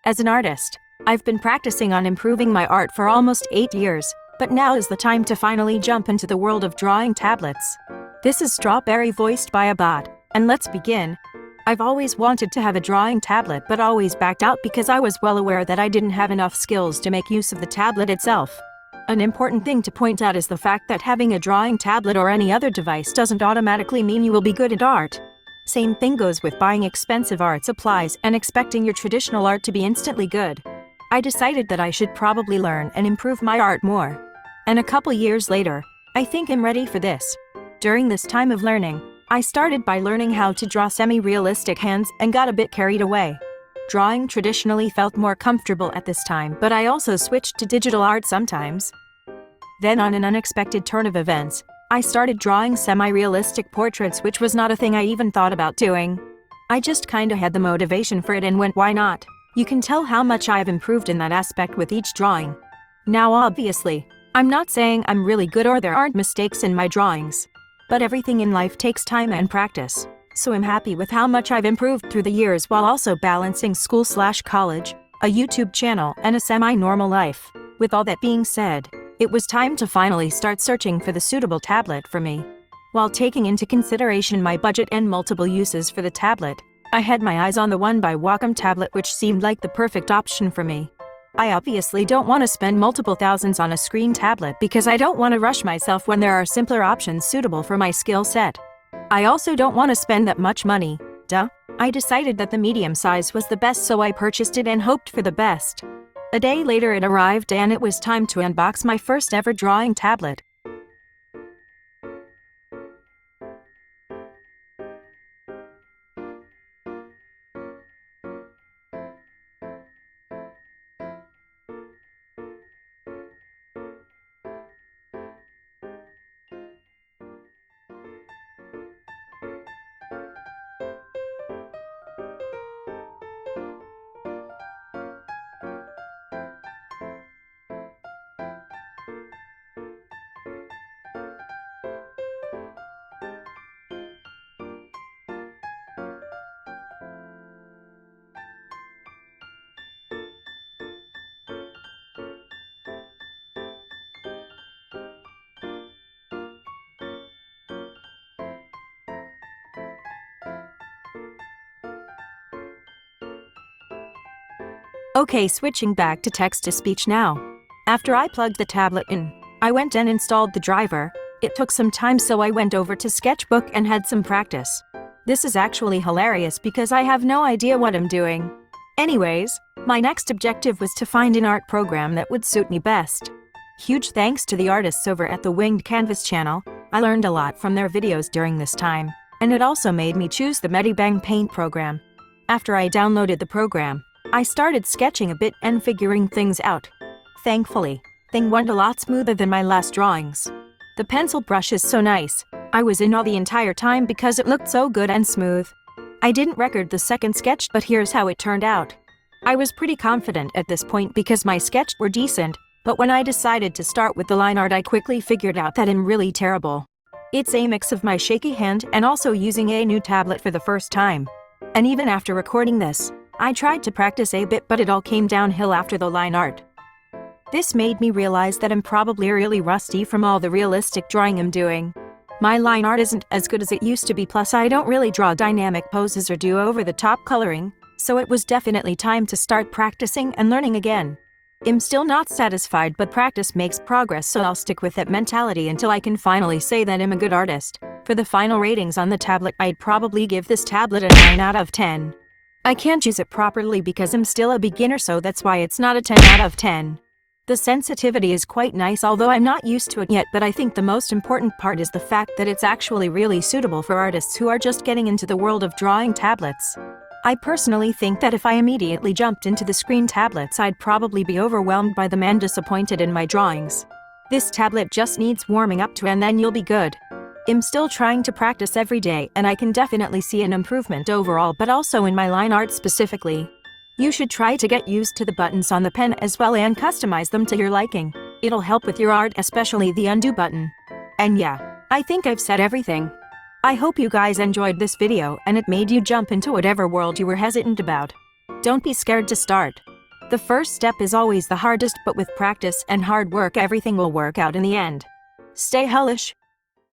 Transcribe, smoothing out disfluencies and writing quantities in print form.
As an artist, I've been practicing on improving my art for almost 8 years, but now is the time to finally jump into the world of drawing tablets. This is Strawberry voiced by a bot, and let's begin. I've always wanted to have a drawing tablet but always backed out because I was well aware that I didn't have enough skills to make use of the tablet itself. An important thing to point out is the fact that having a drawing tablet or any other device doesn't automatically mean you will be good at art. Same thing goes with buying expensive art supplies and expecting your traditional art to be instantly good. I decided that I should probably learn and improve my art more. And a couple years later, I think I'm ready for this. During this time of learning, I started by learning how to draw semi-realistic hands and got a bit carried away. Drawing traditionally felt more comfortable at this time, but I also switched to digital art sometimes. Then on an unexpected turn of events, I started drawing semi-realistic portraits, which was not a thing I even thought about doing. I just kinda had the motivation for it and went, why not? You can tell how much I've improved in that aspect with each drawing. Now obviously, I'm not saying I'm really good or there aren't mistakes in my drawings. But everything in life takes time and practice, so I'm happy with how much I've improved through the years while also balancing school/college, a YouTube channel, and a semi-normal life. With all that being said, it was time to finally start searching for the suitable tablet for me. While taking into consideration my budget and multiple uses for the tablet, I had my eyes on the one by Wacom tablet, which seemed like the perfect option for me. I obviously don't want to spend multiple thousands on a screen tablet because I don't want to rush myself when there are simpler options suitable for my skill set. I also don't want to spend that much money, duh. I decided that the medium size was the best, so I purchased it and hoped for the best. A day later it arrived and it was time to unbox my first ever drawing tablet. Okay, switching back to text-to-speech now. After I plugged the tablet in, I went and installed the driver. It took some time, so I went over to Sketchbook and had some practice. This is actually hilarious because I have no idea what I'm doing. Anyways, my next objective was to find an art program that would suit me best. Huge thanks to the artists over at the Winged Canvas channel. I learned a lot from their videos during this time, and it also made me choose the Medibang Paint program. After I downloaded the program, I started sketching a bit and figuring things out. Thankfully, things went a lot smoother than my last drawings. The pencil brush is so nice. I was in awe the entire time because it looked so good and smooth. I didn't record the second sketch, but here's how it turned out. I was pretty confident at this point because my sketches were decent, but when I decided to start with the line art, I quickly figured out that I'm really terrible. It's a mix of my shaky hand and also using a new tablet for the first time. And even after recording this, I tried to practice a bit, but it all came downhill after the line art. This made me realize that I'm probably really rusty from all the realistic drawing I'm doing. My line art isn't as good as it used to be, plus I don't really draw dynamic poses or do over-the-top coloring, so it was definitely time to start practicing and learning again. I'm still not satisfied, but practice makes progress, so I'll stick with that mentality until I can finally say that I'm a good artist. For the final ratings on the tablet, I'd probably give this tablet a 9 out of 10. I can't use it properly because I'm still a beginner, so that's why it's not a 10 out of 10. The sensitivity is quite nice, although I'm not used to it yet, but I think the most important part is the fact that it's actually really suitable for artists who are just getting into the world of drawing tablets. I personally think that if I immediately jumped into the screen tablets, I'd probably be overwhelmed by them and disappointed in my drawings. This tablet just needs warming up to, and then you'll be good. I'm still trying to practice every day, and I can definitely see an improvement overall, but also in my line art specifically. You should try to get used to the buttons on the pen as well and customize them to your liking. It'll help with your art, especially the undo button. And yeah, I think I've said everything. I hope you guys enjoyed this video and it made you jump into whatever world you were hesitant about. Don't be scared to start. The first step is always the hardest, but with practice and hard work, everything will work out in the end. Stay hellish.